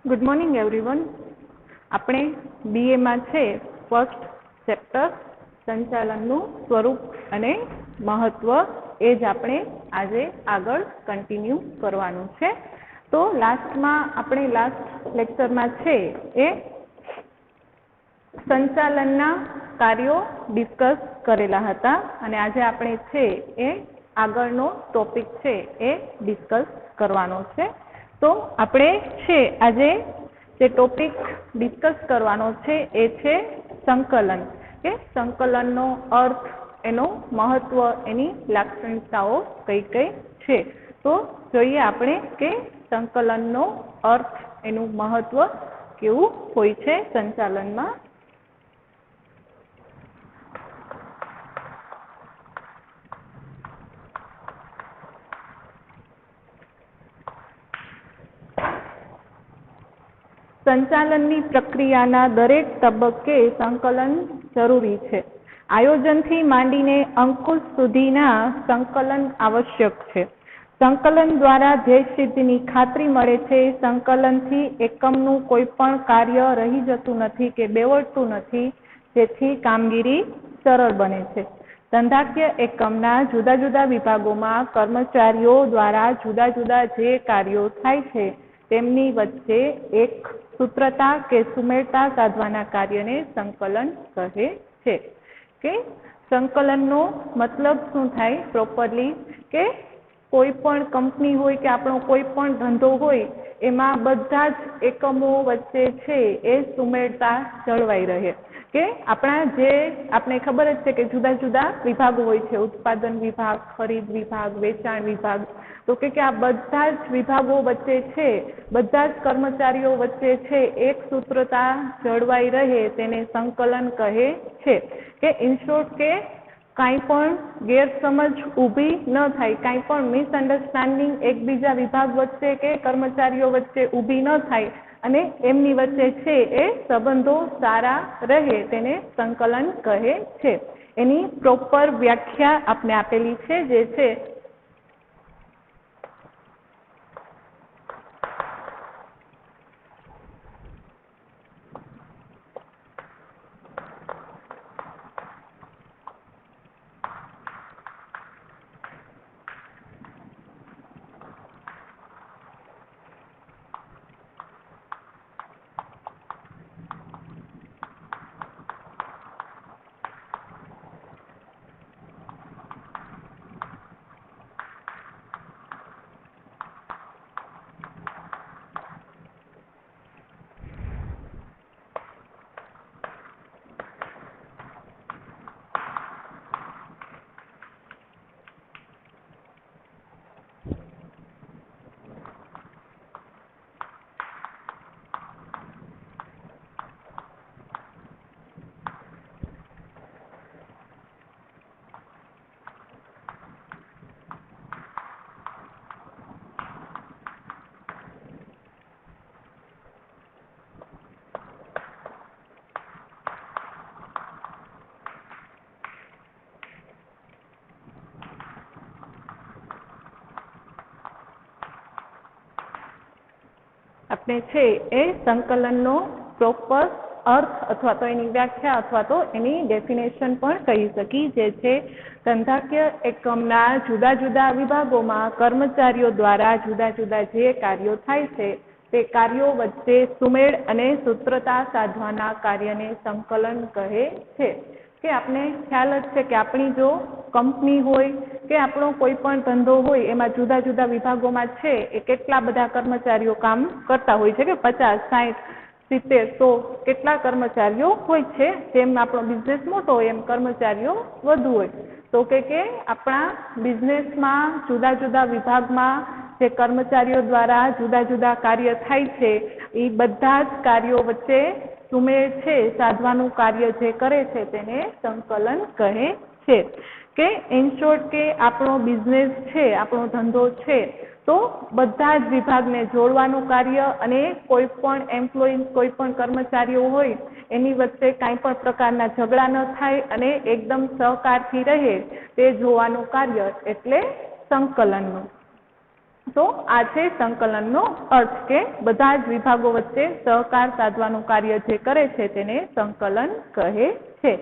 Good morning everyone. આપણે બીએમાં છે first chapter સંચાલનનું સ્વરૂપ અને મહત્વ એ જ આપણે આજે આગળ કન્ટિન્યુ કરવાનું છે. તો લાસ્ટ લેક્ચરમાં છે એ સંચાલનના કાર્યો ડિસ્કસ કરેલા હતા અને આજે આપણે છે એ આગળનો ટોપિક છે એ ડિસ્કસ કરવાનો છે. તો આપણે છે આજે જે ટોપિક ડિસ્કસ કરવાનો છે એ છે સંકલન. કે સંકલનનો અર્થ, એનું મહત્વ, એની લાક્ષણિકતાઓ કઈ કઈ છે. તો જોઈએ આપણે કે સંકલનનો અર્થ, એનું મહત્વ કેવું હોય છે સંચાલનમાં. સંચાલનની પ્રક્રિયાના દરેક તબક્કે સંકલન જરૂરી છે. આયોજનથી માંડીને અંકુશ સુધીના સંકલન આવશ્યક છે. સંકલન દ્વારા ધ્યેય સિદ્ધિની ખાતરી મળે છે. સંકલનથી એકમનું કોઈ પણ કાર્ય રહી જતું નથી કે બેવડતું નથી, જેથી કામગીરી સરળ બને છે. ધંધાકીય એકમના જુદા જુદા વિભાગોમાં કર્મચારીઓ દ્વારા જુદા જુદા જે કાર્યો થાય છે તેમની વચ્ચે એક સૂત્રતા કે સુમેળતા સાધવાના કાર્યને સંકલન કહે છે. કે સંકલનનો મતલબ શું થાય પ્રોપરલી, કે કોઈ પણ કંપની હોય કે આપણો કોઈ પણ ધંધો હોય એમાં બધા જ એકમો વચ્ચે છે એ સુમેળતા જળવાઈ રહે. કે આપણે ખબર જ છે કે જુદા જુદા વિભાગો હોય છે, ઉત્પાદન વિભાગ, ખરીદ વિભાગ, વેચાણ વિભાગ. તો કે આ બધા જ વિભાગો વચ્ચે છે, બધા જ કર્મચારીઓ વચ્ચે છે એક સૂત્રતા જળવાઈ રહે તેને સંકલન કહે છે. કે ઇન શોર્ટ કે કાંઈ પણ ગેરસમજ ઊભી ન થાય, કાંઈ પણ મિસઅન્ડરસ્ટેન્ડિંગ એકબીજા વિભાગ વચ્ચે કે કર્મચારીઓ વચ્ચે ઊભી ન થાય અને એમની વચ્ચે છે એ સંબંધો સારા રહે તેને સંકલન કહે છે. એની પ્રોપર વ્યાખ્યા આપણે આપેલી છે, જે છે આપણે છે એ સંકલનનો પ્રોપર અર્થ અથવા તો એની વ્યાખ્યા અથવા તો એની ડેફિનેશન પણ કહી શકી, જે છે ધંધાકીય એકમના જુદા જુદા વિભાગોમાં કર્મચારીઓ દ્વારા જુદા જુદા જે કાર્યો થાય છે તે કાર્યો વચ્ચે સુમેળ અને સૂત્રતા સાધવાના કાર્યને સંકલન કહે છે. કે આપણે ખ્યાલ જ છે કે આપણી જો કંપની હોય કે આપણો કોઈ પણ ધંધો હોય એમાં જુદા જુદા વિભાગોમાં છે એ કેટલા બધા કર્મચારીઓ કામ કરતા હોય છે, કે 50, 60, 70, 100 કેટલા કર્મચારીઓ હોય છે. જેમ આપણો બિઝનેસ મોટો હોય એમ કર્મચારીઓ વધુ હોય. તો કે આપણા બિઝનેસમાં જુદા જુદા વિભાગમાં જે કર્મચારીઓ દ્વારા જુદા જુદા કાર્ય થાય છે એ બધા જ કાર્યો વચ્ચે સુમેળ છે સાધવાનું કાર્ય જે કરે છે તેને સંકલન કહે છે. કે ઇન શોર્ટ કે આપણો બિઝનેસ છે, આપણો ધંધો છે, તો બધા જ વિભાગને જોડવાનું કાર્ય અને કોઈ પણ એમ્પ્લોયી, કોઈ પણ કર્મચારીઓ હોય એની વચ્ચે કાંઈ પણ પ્રકારના ઝઘડા ન થાય અને એકદમ સહકારથી રહે તે જોવાનું કાર્ય એટલે સંકલનનું. તો આ છે સંકલનનો અર્થ કે બધા જ વિભાગો વચ્ચે સહકાર સાધવાનું કાર્ય જે કરે છે તેને સંકલન કહે છે.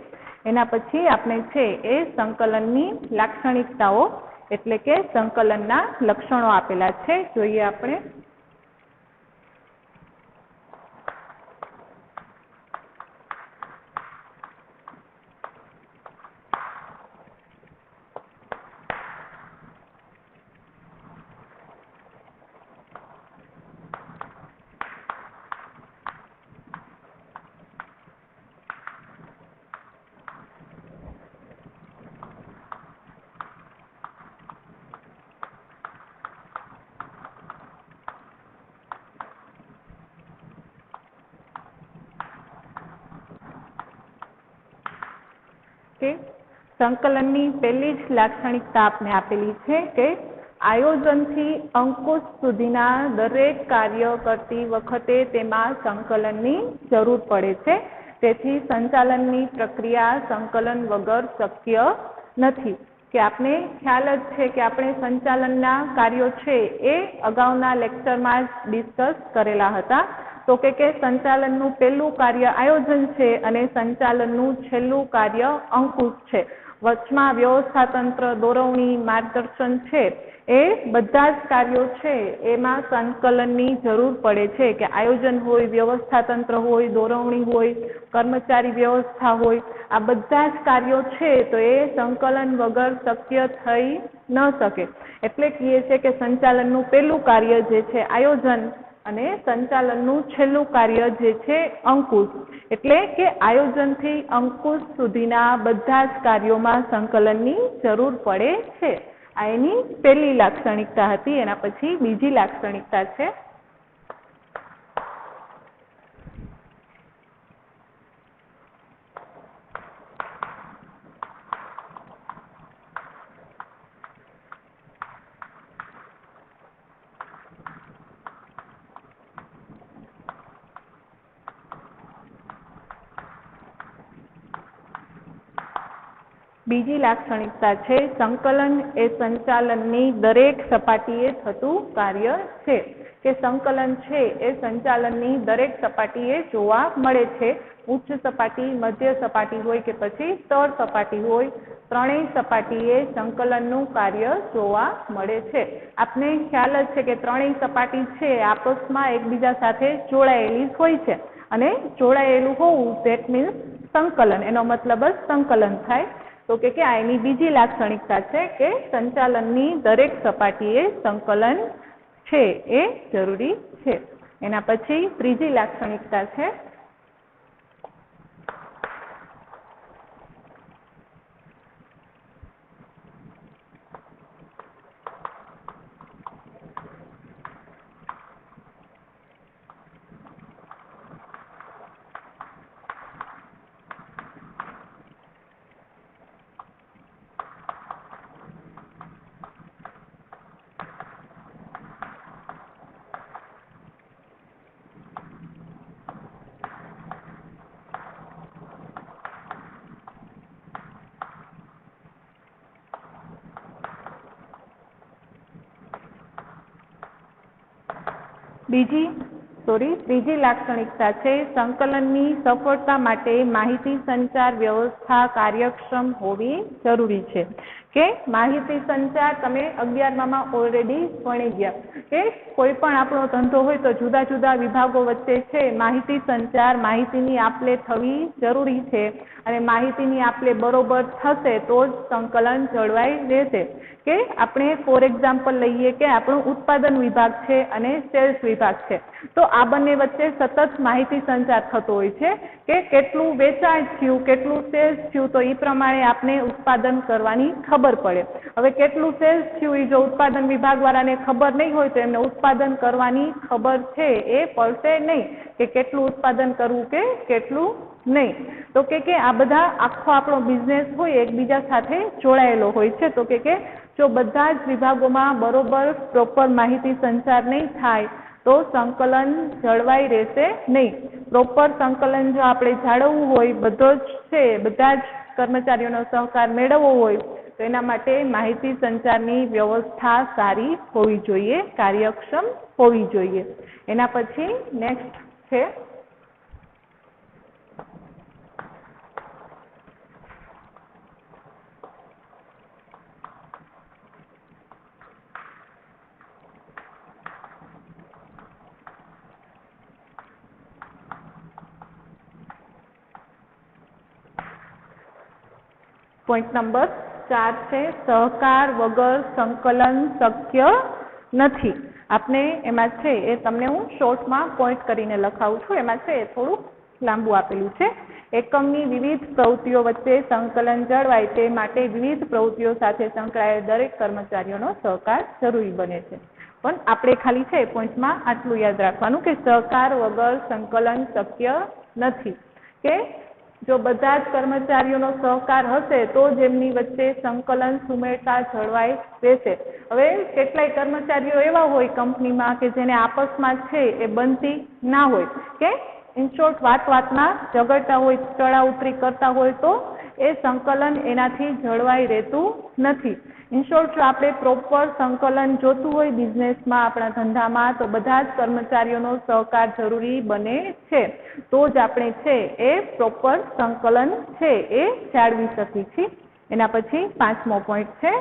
એના પછી આપણે છે એ સંકલનની લાક્ષણિકતાઓ એટલે કે સંકલનના લક્ષણો આપેલા છે, જોઈએ આપણે. કે સંકલનની પહેલી જ લાક્ષણિકતા આપણે આપેલી છે કે આયોજનથી અંકુશ સુધીના દરેક કાર્ય કરતી વખતે તેમાં સંકલનની જરૂર પડે છે. તેથી સંચાલનની પ્રક્રિયા સંકલન વગર શક્ય નથી. કે આપણે ખ્યાલ જ છે કે આપણે સંચાલનના કાર્યો છે એ અગાઉના લેક્ચરમાં જ ડિસ્કસ કરેલા હતા. તો કે સંચાલનનું પહેલું કાર્ય આયોજન છે અને સંચાલનનું છેલ્લું કાર્ય અંકુશ છે. વચમાં વ્યવસ્થાતંત્ર, દોરવણી, માર્ગદર્શન છે એ બધા જ કાર્યો છે એમાં સંકલનની જરૂર પડે છે. કે આયોજન હોય, વ્યવસ્થાતંત્ર હોય, દોરવણી હોય, કર્મચારી વ્યવસ્થા હોય, આ બધા જ કાર્યો છે તો એ સંકલન વગર શક્ય થઈ ન શકે. એટલે કહીએ છે કે સંચાલનનું પહેલું કાર્ય જે છે આયોજન અને સંચાલનનું છેલ્લું કાર્ય જે છે અંકુશ. એટલે કે આયોજનથી અંકુશ સુધીના બધા જ કાર્યોમાં સંકલનની જરૂર પડે છે. આ એની પહેલી લાક્ષણિકતા હતી. એના પછી બીજી લાક્ષણિકતા છે સંકલન એ સંચાલનની દરેક સપાટીએ થતું કાર્ય છે. કે સંકલન છે એ સંચાલનની દરેક સપાટીએ જોવા મળે છે. ઉચ્ચ સપાટી, મધ્ય સપાટી હોય કે પછી તળ સપાટી હોય, ત્રણેય સપાટીએ સંકલનનું કાર્ય જોવા મળે છે. આપને ખ્યાલ જ છે કે ત્રણેય સપાટી છે આપસમાં એકબીજા સાથે જોડાયેલી હોય છે અને જોડાયેલું હોવું ધેટ મીન્સ સંકલન, એનો મતલબ જ સંકલન થાય. તો કે આ એની બીજી લાક્ષણિકતા છે કે સંચાલનની દરેક સપાટીએ સંકલન છે એ જરૂરી છે. એના પછી ત્રીજી લાક્ષણિકતા છે ત્રીજી લાક્ષણિકતા છે સંકલનની સફળતા માટે માહિતી સંચાર વ્યવસ્થા કાર્યક્ષમ હોવી જરૂરી છે. કે માહિતી સંચાર તમે 11માં ઓલરેડી ભણી ગયા કે કોઈ પણ આપણો ધંધો હોય તો જુદા જુદા વિભાગો વચ્ચે છે માહિતી સંચાર, માહિતીની આપ-લે થવી જરૂરી છે અને માહિતીની આપ-લે બરોબર થશે તો જ સંકલન જળવાઈ રહેશે. કે આપણે ફોર એક્ઝામ્પલ લઈએ કે આપણું ઉત્પાદન વિભાગ છે અને સેલ્સ વિભાગ છે તો આ બંને વચ્ચે સતત માહિતી સંચાર થતો હોય છે કે કેટલું વેચાણ થયું, કેટલું સેલ્સ થયું, તો એ પ્રમાણે આપણે ઉત્પાદન કરવાની ખબર પડે. હવે કેટલું સેલ્સ થયું એ જો ઉત્પાદન વિભાગ વાળાને ખબર નહીં હોય તો એમને ઉત્પાદન કરવાની ખબર છે એ પડશે નહીં કે કેટલું ઉત્પાદન કરવું કે કેટલું નહીં. તો કે આ બધા આખો આપણો બિઝનેસ હોય એકબીજા સાથે જોડાયેલો હોય છે. તો કે જો બધા જ વિભાગોમાં બરોબર પ્રોપર માહિતી સંચાર નહીં થાય તો સંકલન જળવાઈ રહેશે નહીં. પ્રોપર સંકલન જો આપણે જાળવવું હોય, બધો જ છે બધા જ કર્મચારીઓનો સહકાર મેળવવો હોય તો એના માટે માહિતી સંચારની વ્યવસ્થા સારી હોવી જોઈએ, કાર્યક્ષમ હોવી જોઈએ. એના પછી નેક્સ્ટ છે પોઈન્ટ નંબર 4 છે સહકાર વગર સંકલન શક્ય નથી. આપને એમાં છે એ તમને હું શોર્ટમાં પોઈન્ટ કરીને લખાવું છું. એમાં છે એ થોડું લાંબુ આપેલું છે. એકમની વિવિધ પ્રવૃત્તિઓ વચ્ચે સંકલન જળવાય તે માટે વિવિધ પ્રવૃત્તિઓ સાથે સંકળાયેલ દરેક કર્મચારીઓનો સહકાર જરૂરી બને છે. પણ આપણે ખાલી છે પોઈન્ટમાં આટલું યાદ રાખવાનું કે સહકાર વગર સંકલન શક્ય નથી, કે જો બધા જ કર્મચારીઓનો સહકાર હશે તો જ એમની વચ્ચે સંકલન સુમેળતા જળવાઈ રહેશે. હવે કેટલાય કર્મચારીઓ એવા હોય કંપનીમાં કે જેને આપસમાં છે એ બનતી ના હોય, કે ઇન શોર્ટ વાતમાં ઝઘડતા હોય, ચડા ઉતરી કરતા હોય, તો એ સંકલન એનાથી જળવાઈ રહેતું નથી. ઇન શોર્ટ જો આપણે પ્રોપર સંકલન જોતું હોય બિઝનેસમાં, આપણા ધંધામાં, તો બધા જ કર્મચારીઓનો સહકાર જરૂરી બને છે. તો જ આપણે છે એ પ્રોપર સંકલન છે એ જાળવી શકીએ છીએ. એના પછી 5મો પોઈન્ટ છે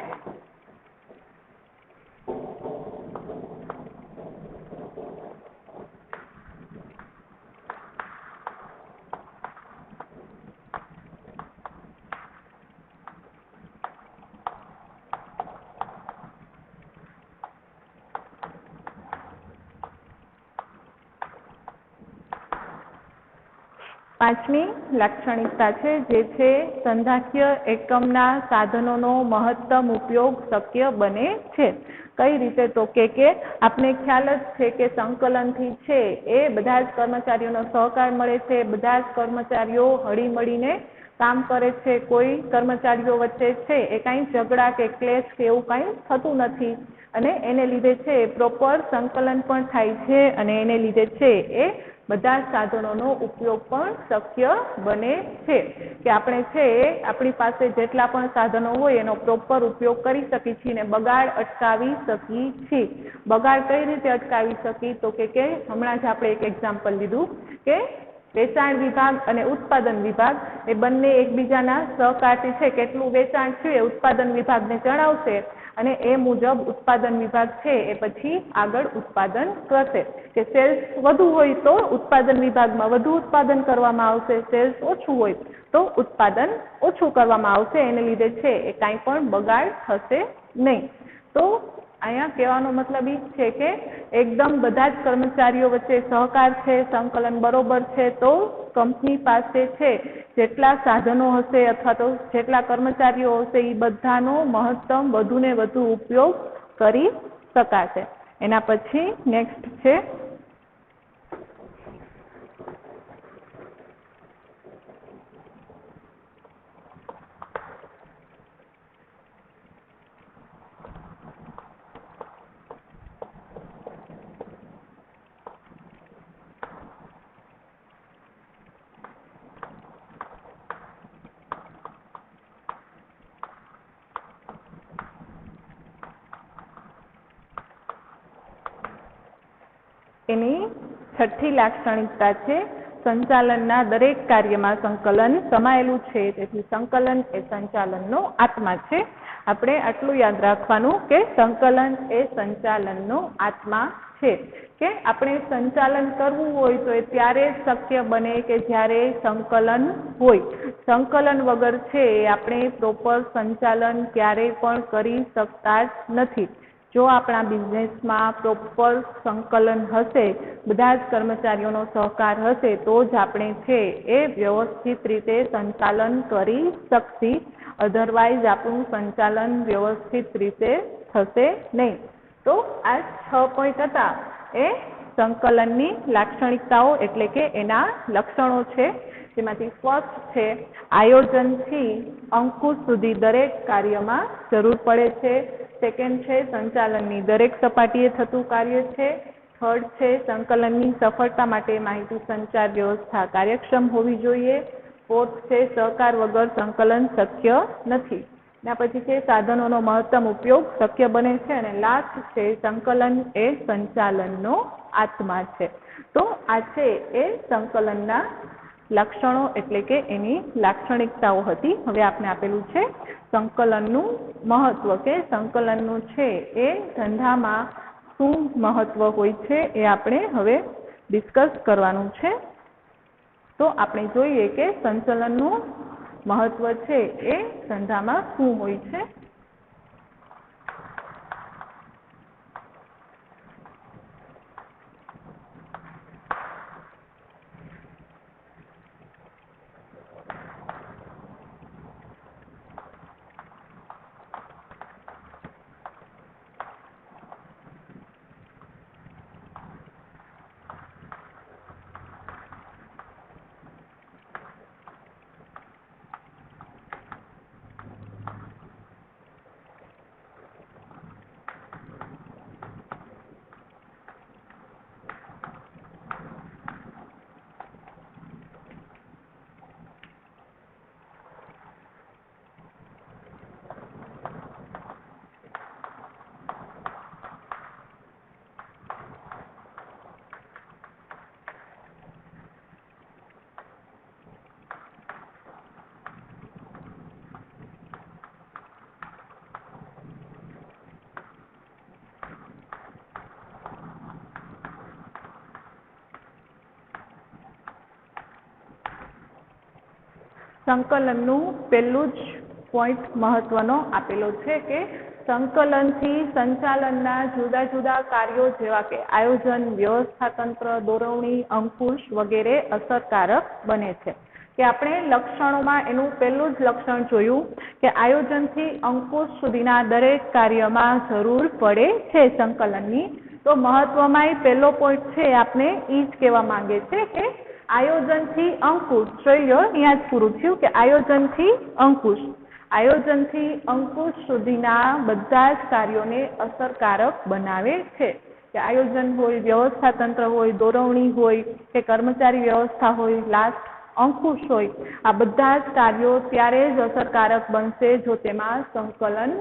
પાંચમી લાક્ષણિકતા છે જે છે સંધાકીય એકમના સાધનોનો મહત્તમ ઉપયોગ શક્ય બને છે. કઈ રીતે? તો કે આપને ખ્યાલ જ છે કે સંકલનથી છે એ બધા જ કર્મચારીઓનો સહકાર મળે છે, બધા જ કર્મચારીઓ હળી મળીને કામ કરે છે. કોઈ કર્મચારીઓ વચ્ચે છે એ કાંઈ ઝઘડા કે ક્લેશ કે એવું કાંઈ થતું નથી, અને એને લીધે છે પ્રોપર સંકલન પણ થાય છે, અને એને લીધે છે એ બધા સાધનોનો ઉપયોગ પણ શક્ય બને છે. કે આપણે છે આપણી પાસે જેટલા પણ સાધનો હોય એનો પ્રોપર ઉપયોગ કરી શકીએ છીએ અને બગાડ અટકાવી શકીએ છીએ. બગાડ કઈ રીતે અટકાવી શકીએ? તો કે હમણાં જ આપણે એક એક્ઝામ્પલ લીધું કે વેચાણ વિભાગ અને ઉત્પાદન વિભાગ એ બંને એકબીજાના સહકારથી છે કેટલું વેચાણ થયું એ ઉત્પાદન વિભાગને જણાવશે, અને એ મુજબ ઉત્પાદન વિભાગ છે એ પછી આગળ ઉત્પાદન કરશે. કે સેલ્સ વધુ હોય તો ઉત્પાદન વિભાગમાં વધુ ઉત્પાદન કરવામાં આવશે, સેલ્સ ઓછું હોય તો ઉત્પાદન ઓછું કરવામાં આવશે. એને લીધે છે એ કાંઈ પણ બગાડ થશે નહીં. તો અહીંયા કહેવાનો મતલબ એ છે કે એકદમ બધા જ કર્મચારીઓ વચ્ચે સહકાર છે, સંકલન બરોબર છે, તો કંપની પાસે છે જેટલા સાધનો હશે અથવા તો જેટલા કર્મચારીઓ હશે એ બધાનો મહત્તમ વધુને વધુ ઉપયોગ કરી શકાશે. એના પછી નેક્સ્ટ છે એની છઠ્ઠી લાક્ષણિકતા છે સંચાલનના દરેક કાર્યમાં સંકલન સમાયેલું છે. તેથી સંકલન એ સંચાલનનો આત્મા છે. આપણે આટલું યાદ રાખવાનું કે સંકલન એ સંચાલનનો આત્મા છે. કે આપણે સંચાલન કરવું હોય તો એ ત્યારે શક્ય બને કે જ્યારે સંકલન હોય. સંકલન વગર છે આપણે પ્રોપર સંચાલન ક્યારેય પણ કરી શકતા જ નથી. જો આપણા બિઝનેસમાં પ્રોપર સંકલન હશે, બધા જ કર્મચારીઓનો સહકાર હશે, તો જ આપણે છે એ વ્યવસ્થિત રીતે સંચાલન કરી શકશી. અધરવાઇઝ આપણું સંચાલન વ્યવસ્થિત રીતે થશે નહીં. તો આ 6 પોઈન્ટ હતા એ સંકલનની લાક્ષણિકતાઓ એટલે કે એના લક્ષણો છે. જેમાંથી ફર્સ્ટ છે આયોજનથી અંકુશ સુધી દરેક કાર્યમાં જરૂર પડે છે. સેકન્ડ છે સંચાલનની દરેક સપાટીએ થતું કાર્ય છે. થર્ડ છે સંકલનની સફળતા માટે માહિતી સંચાર વ્યવસ્થા કાર્યક્ષમ હોવી જોઈએ. ફોર્થ છે સહકાર વગર સંકલન શક્ય નથી. પછી છે સાધનોનો મહત્તમ ઉપયોગ શક્ય બને છે, અને લાસ્ટ છે સંકલન એ સંચાલનનો આત્મા છે. તો આ છે એ સંકલનના લક્ષણો એટલે કે એની લાક્ષણિકતાઓ હતી. હવે આપણે આપેલું છે સંકલનનું મહત્વ કે સંકલનનું છે એ ધંધામાં શું મહત્વ હોય છે એ આપણે હવે ડિસ્કસ કરવાનું છે. તો આપણે જોઈએ કે સંકલનનું મહત્વ છે એ ધંધામાં શું હોય છે. સંકલનનું પહેલું જ પોઈન્ટ મહત્વનો આપેલો છે કે સંકલનથી સંચાલનના જુદા જુદા કાર્યો જેવા કે આયોજન, વ્યવસ્થાતંત્ર, દોરવણી, અંકુશ વગેરે અસરકારક બને છે. કે આપણે લક્ષણોમાં એનું પહેલું જ લક્ષણ જોયું કે આયોજનથી અંકુશ સુધીના દરેક કાર્યમાં જરૂર પડે છે સંકલનની. તો મહત્વમાં પહેલો પોઈન્ટ છે આપણે એ જ કહેવા માંગે છે કે આયોજનથી અંકુશ. જોઈ લો અહીંયા જ પૂરું થયું કે આયોજનથી અંકુશ સુધીના બધા જ કાર્યોને અસરકારક બનાવે છે. કે આયોજન હોય, વ્યવસ્થાતંત્ર હોય, દોરવણી હોય કે કર્મચારી વ્યવસ્થા હોય, લાસ્ટ અંકુશ હોય, આ બધા જ કાર્યો ત્યારે જ અસરકારક બનશે જો તેમાં સંકલન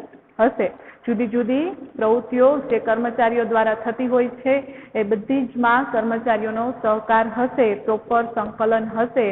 હશે. જુદી જુદી પ્રવૃત્તિઓ જે કર્મચારીઓ દ્વારા થતી હોય છે એ બધી જ માં કર્મચારીઓનો સહકાર હશે, પ્રોપર સંકલન હશે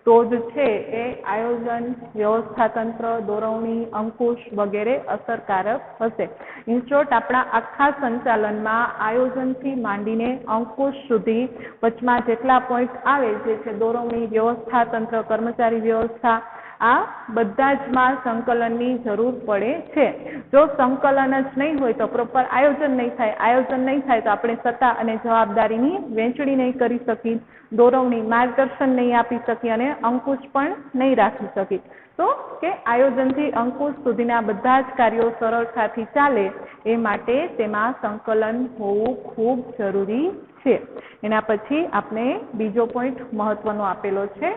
તો જ છે એ આયોજન, વ્યવસ્થાતંત્ર, દોરવણી, અંકુશ વગેરે અસરકારક હશે. ઇન શોર્ટ આપણા આખા સંચાલનમાં આયોજનથી માંડીને અંકુશ સુધી વચમાં જેટલા પોઈન્ટ આવે જે છે દોરવણી, વ્યવસ્થાતંત્ર, કર્મચારી વ્યવસ્થા, આ બધા જ માં સંકલનની જરૂર પડે છે. જો સંકલન જ નહીં હોય તો પ્રોપર આયોજન નહીં થાય, આયોજન નહીં થાય તો આપણે સત્તા અને જવાબદારીની વહેંચણી નહીં કરી શકીએ, દોરવણી માર્ગદર્શન નહીં આપી શકીએ અને અંકુશ પણ નહીં રાખી શકીએ. તો કે આયોજનથી અંકુશ સુધીના બધા જ કાર્યો સરળતાથી ચાલે એ માટે તેમાં સંકલન હોવું ખૂબ જરૂરી છે. એના પછી આપણે બીજો પોઈન્ટ મહત્વનો આપેલો છે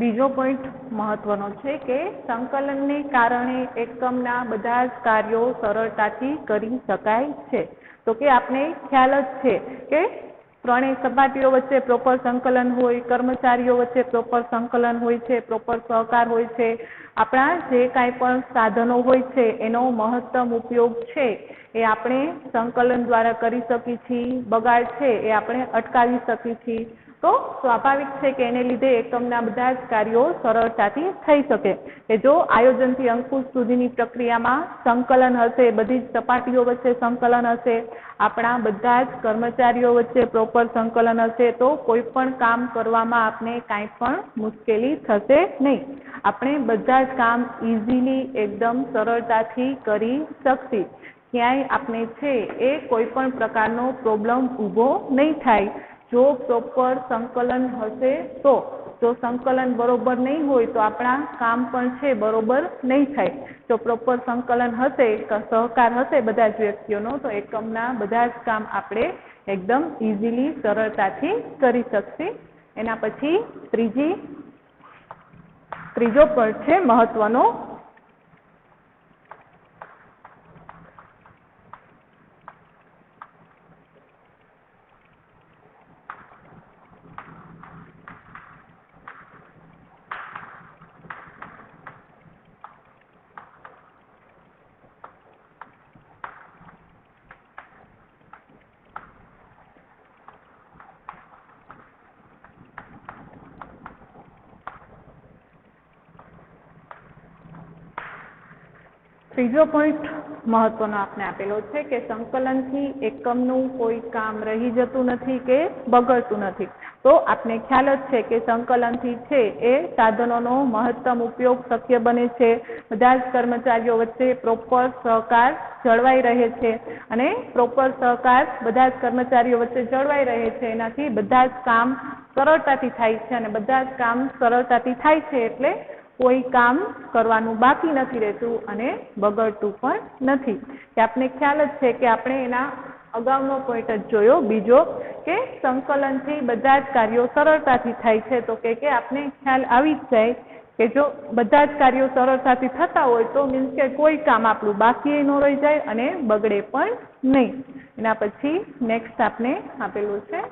બીજો પોઈન્ટ મહત્વનો છે કે સંકલનને કારણે એકમના બધા જ કાર્યો સરળતાથી કરી શકાય છે. તો કે આપણે ખ્યાલ જ છે કે ત્રણેય સપાટીઓ વચ્ચે પ્રોપર સંકલન હોય, કર્મચારીઓ વચ્ચે પ્રોપર સંકલન હોય છે, પ્રોપર સહકાર હોય છે. આપણા જે કાંઈ પણ સાધનો હોય છે એનો મહત્તમ ઉપયોગ છે એ આપણે સંકલન દ્વારા કરી શકીએ છીએ. બગાડ છે એ આપણે અટકાવી શકીએ છીએ. તો સ્વાભાવિક છે કે એને લીધે એકમના બધા જ કાર્યો સરળતાથી થઈ શકે. કે જો આયોજનથી અંકુશ સુધીની પ્રક્રિયામાં સંકલન હશે, બધી જ સપાટીઓ વચ્ચે સંકલન હશે, આપણા બધા જ કર્મચારીઓ વચ્ચે પ્રોપર સંકલન હશે તો કોઈ પણ કામ કરવામાં આપણે કાંઈ પણ મુશ્કેલી થશે નહીં. આપણે બધા જ કામ ઇઝીલી એકદમ સરળતાથી કરી શકીએ. ક્યાંય આપણે છે એ કોઈ પણ પ્રકારનો પ્રોબ્લેમ ઊભો નહીં થાય. જો પ્રોપર સંકલન હશે તો. જો સંકલન બરોબર નહીં હોય તો આપણા કામ પણ છે બરોબર નહીં થાય. જો પ્રોપર સંકલન હશે, સહકાર હશે બધા જ વ્યક્તિઓનો, તો એકમના બધા જ કામ આપણે એકદમ ઇઝીલી સરળતાથી કરી શકશે. એના પછી ત્રીજો પોઈન્ટ છે મહત્વનો. ત્રીજો પોઈન્ટ મહત્વનો આપણે આપેલો છે કે સંકલનથી એકમનું કોઈ કામ રહી જતું નથી કે બગડતું નથી. તો આપને ખ્યાલ જ છે કે સંકલનથી છે એ સાધનોનો મહત્તમ ઉપયોગ શક્ય બને છે. બધા જ કર્મચારીઓ વચ્ચે પ્રોપર સહકાર જળવાઈ રહે છે અને પ્રોપર સહકાર બધા જ કર્મચારીઓ વચ્ચે જળવાઈ રહે છે. એનાથી બધા જ કામ સરળતાથી થાય છે અને બધા જ કામ સરળતાથી થાય છે એટલે કોઈ કામ કરવાનું બાકી નથી રહેતું અને બગડતું પણ નથી. કે આપને ખ્યાલ જ છે કે આપણે એના અગાઉનો પોઈન્ટ જ જોયો બીજો કે સંકલનથી બધા જ કાર્યો સરળતાથી થાય છે. તો કે આપને ખ્યાલ આવી જ જાય કે જો બધા જ કાર્યો સરળતાથી થતા હોય તો મીન્સ કે કોઈ કામ આપણું બાકી ન રહી જાય અને બગડે પણ નહીં. એના પછી નેક્સ્ટ આપણે આપેલું છે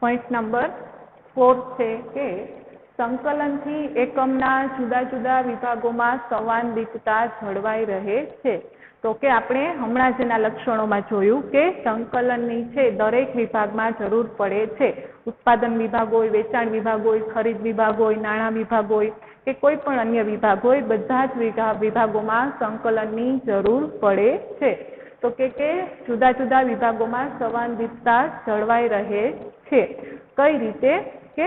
પોઈન્ટ નંબર 4 છે કે સંકલનથી એકમના જુદા જુદા વિભાગોમાં સંવાદિતતા જળવાઈ રહે છે. તો કે આપણે હમણાં જ એના લક્ષણોમાં જોયું કે સંકલનની છે દરેક વિભાગમાં જરૂર પડે છે. ઉત્પાદન વિભાગ હોય, વેચાણ વિભાગ હોય, ખરીદ વિભાગ હોય, નાણાં વિભાગ હોય કે કોઈ પણ અન્ય વિભાગ હોય, બધા જ વિભાગોમાં સંકલનની જરૂર પડે છે. તો કે જુદા જુદા વિભાગોમાં સંવાદિતતા જળવાઈ રહે છે. કઈ રીતે કે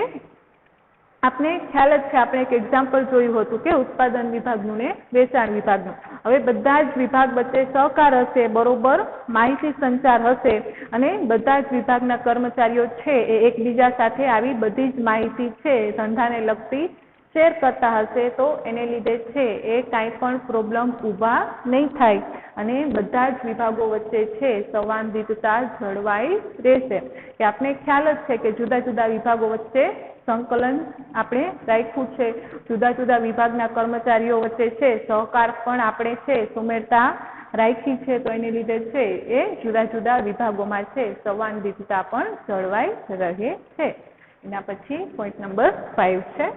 આપને ખ્યાલ જ છે, આપણે એક એક્ઝામ્પલ જોયું હતું કે ઉત્પાદન વિભાગનું ને વેચાણ વિભાગનું. હવે બધા જ વિભાગ વચ્ચે સહકાર હશે, બરોબર માહિતી સંચાર હશે અને બધા જ વિભાગના કર્મચારીઓ છે એ એકબીજા સાથે આવી બધી જ માહિતી છે ધંધાને લગતી શેર કરતા હશે તો એને લીધે છે એ કાંઈ પણ પ્રોબ્લેમ ઊભા નહીં થાય અને બધા જ વિભાગો વચ્ચે છે સંવાદિતતા જળવાઈ રહેશે. કે આપણે ખ્યાલ જ છે કે જુદા જુદા વિભાગો વચ્ચે સંકલન આપણે રાખ્યું છે. જુદા જુદા વિભાગના કર્મચારીઓ વચ્ચે છે સહકાર પણ આપણે છે સુમેળતા રાખી છે. તો એને લીધે છે એ જુદા જુદા વિભાગોમાં છે સંવાદિતતા પણ જળવાઈ રહે છે. એના પછી પોઈન્ટ નંબર 5 છે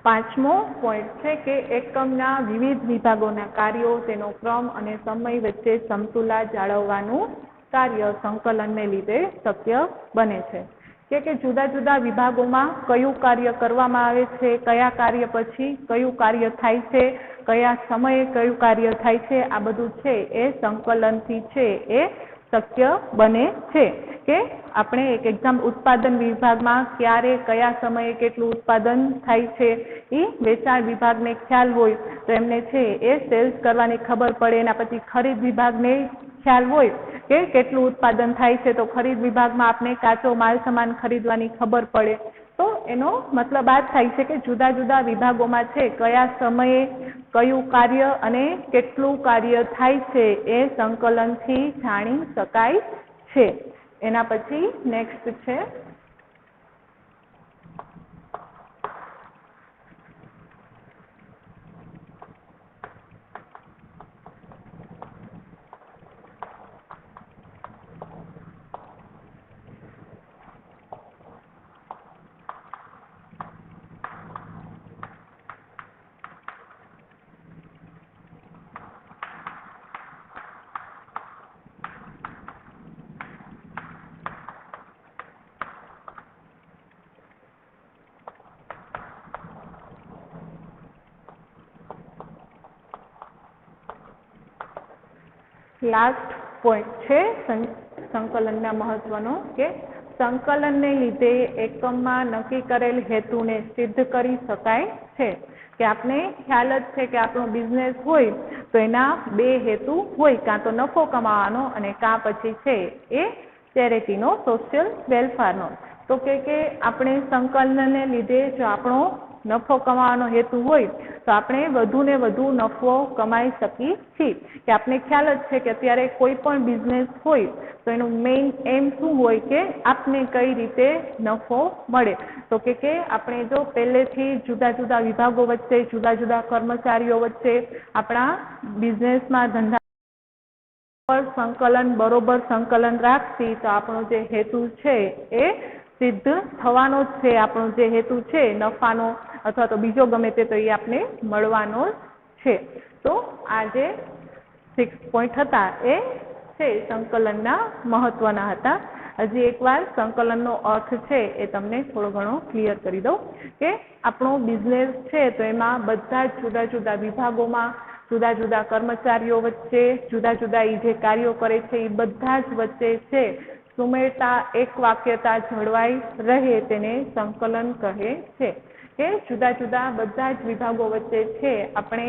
પાંચમો પોઈન્ટ છે કે એકમના વિવિધ વિભાગોના કાર્યો, તેનો ક્રમ અને સમય વચ્ચે સમતુલા જાળવવાનું કાર્ય સંકલનને લીધે શક્ય બને છે કે જુદા જુદા વિભાગોમાં કયું કાર્ય કરવામાં આવે છે, કયા કાર્ય પછી કયું કાર્ય થાય છે, કયા સમયે કયું કાર્ય થાય છે, આ બધું છે એ સંકલનથી છે એ શક્ય બને છે કે આપણે એક એક્ઝામ ઉત્પાદન વિભાગમાં ક્યારે કયા સમયે કેટલું ઉત્પાદન થાય છે એ વેચાણ વિભાગને ખ્યાલ હોય તો એમને છે એ સેલ્સ કરવાની ખબર પડે, એના પછી ખરીદ વિભાગને ખ્યાલ હોય કે કેટલું ઉત્પાદન થાય છે તો ખરીદ વિભાગમાં આપણે કાચો માલ સામાન ખરીદવાની ખબર પડે. તો એનો મતલબ આ થાય છે કે જુદા જુદા વિભાગોમાં છે કયા સમયે કયું કાર્ય અને કેટલું કાર્ય થાય છે એ સંકલનથી જાણી શકાય છે. એના પછી નેક્સ્ટ છે લાસ્ટ પોઈન્ટ છે સંકલનના મહત્વનો કે સંકલનને લીધે એકમમાં નક્કી કરેલ હેતુને સિદ્ધ કરી શકાય છે કે આપણે ખ્યાલ જ છે કે આપણો બિઝનેસ હોય તો એના બે હેતુ હોય, કાં તો નફો કમાવાનો અને કાં પછી છે એ ચેરિટીનો, સોશિયલ વેલફેરનો. તો કે આપણે સંકલનને લીધે જો આપણો નફો કમાવાનો હેતુ હોય તો આપણે વધુ ને વધુ નફો કમાઈ શકીએ છીએ કે આપણે ખ્યાલ જ છે કે અત્યારે કોઈ પણ બિઝનેસ હોય તો એનું મેઇન એમ શું હોય કે આપને કઈ રીતે નફો મળે. તો કે આપણે જો પહેલેથી જુદા જુદા વિભાગો વચ્ચે, જુદા જુદા કર્મચારીઓ વચ્ચે આપણા બિઝનેસમાં ધંધા પર સંકલન બરોબર સંકલન રાખશી તો આપણો જે હેતુ છે એ સિદ્ધ થવાનો જ છે. આપણો જે હેતુ છે નફાનો અથવા તો બીજો ગમે તે તો એ આપણે મળવાનો જ છે. તો આ જે 6 પોઈન્ટ હતા એ છે સંકલનના મહત્વના હતા. હજી એકવાર સંકલનનો અર્થ છે એ તમને થોડો ઘણો ક્લિયર કરી દઉં કે આપણો બિઝનેસ છે તો એમાં બધા જ જુદા જુદા વિભાગોમાં જુદા જુદા કર્મચારીઓ વચ્ચે જુદા જુદા એ જે કાર્યો કરે છે એ બધા જ વચ્ચે છે સુમેળતા, એક વાક્યતા જળવાઈ રહે તેને સંકલન કહે છે કે જુદા જુદા બધા જ વિભાગો વચ્ચે છે આપણે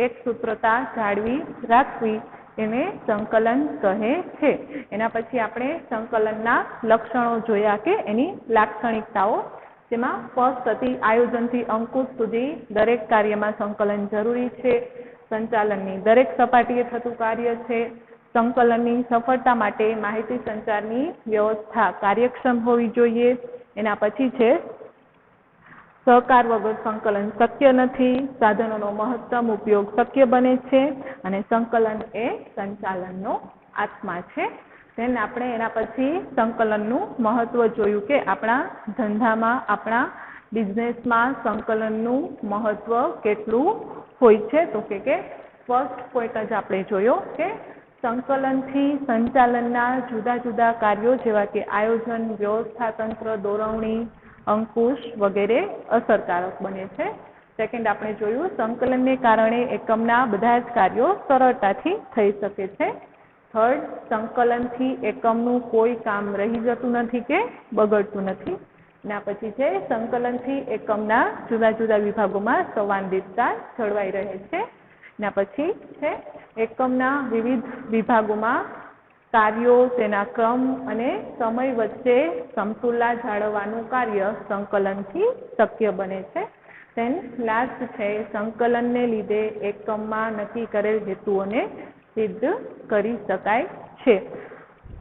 એક સૂત્રતા જાળવી રાખવી એને સંકલન કહે છે. એના પછી આપણે સંકલનના લક્ષણો જોયા કે એની લાક્ષણિકતાઓ, જેમાં ફર્સ્ટ હતી આયોજનથી અંકુશ સુધી દરેક કાર્યમાં સંકલન જરૂરી છે. સંચાલનની દરેક સપાટીએ થતું કાર્ય છે. સંકલનની સફળતા માટે માહિતી સંચારની વ્યવસ્થા કાર્યક્ષમ હોવી જોઈએ. એના પછી છે સહકાર વગર સંકલન શક્ય નથી. સાધનોનો મહત્તમ ઉપયોગ શક્ય બને છે અને સંકલન એ સંચાલનનો આત્મા છે. then આપણે એના પછી સંકલનનું મહત્વ જોયું કે આપણા ધંધામાં, આપણા બિઝનેસમાં સંકલનનું મહત્વ કેટલું હોય છે. તો કે ફર્સ્ટ પોઈન્ટ જ આપણે જોયો કે સંકલનથી સંચાલનના જુદા જુદા કાર્યો જેવા કે આયોજન, વ્યવસ્થાતંત્ર, દોરવણી, અંકુશ વગેરે અસરકારક બને છે. સેકન્ડ આપણે જોયું સંકલનને કારણે એકમના બધા જ કાર્યો સરળતાથી થઈ શકે છે. થર્ડ, સંકલનથી એકમનું કોઈ કામ રહી જતું નથી કે બગડતું નથી. એના પછી છે સંકલનથી એકમના જુદા જુદા વિભાગોમાં સંવાદિતતા જળવાઈ રહે છે. એના પછી છે એકમના વિવિધ વિભાગોમાં કાર્યો, તેના ક્રમ અને સમય વચ્ચે સમતુલા જાળવવાનું કાર્ય સંકલનથી શક્ય બને છે. then લાસ્ટ છે સંકલનને લીધે એકમમાં નક્કી કરેલ હેતુઓને સિદ્ધ કરી શકાય છે.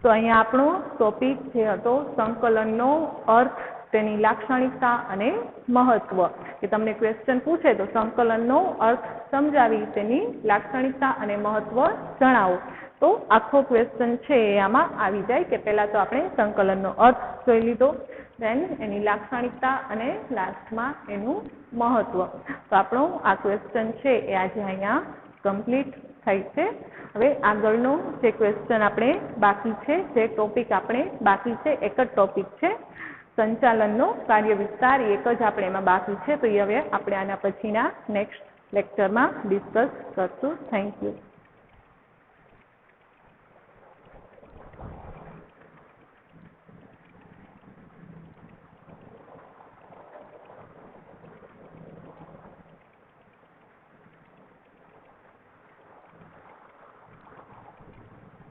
તો અહીંયા આપણો ટોપિક જે હતો સંકલનનો અર્થ, તેની લાક્ષણિકતા અને મહત્વ, કે તમને ક્વેશ્ચન પૂછે તો સંકલનનો અર્થ સમજાવી તેની લાક્ષણિકતા અને મહત્વ જણાવો. तो आखो क्वेश्चन है आमां आवी जाए कि पहला तो आपणे संकलननो अर्थ जोई लीधो, देन एनी लाक्षणिकता अने लास्टमां एनुं महत्व। तो आपणो आ क्वेश्चन है ए आजे अहींया कम्प्लीट थाय छे। हवे आगळनो जे क्वेश्चन आपणे बाकी छे, जे टॉपिक आपणे बाकी छे, एक ज टॉपिक छे संचालननो कार्यविस्तार, एक ज आपणे एमां बाकी छे। तो ए हवे आपणे आना पछीना नेक्स्ट लेक्चरमां डिस्कस करशुं। Thank you.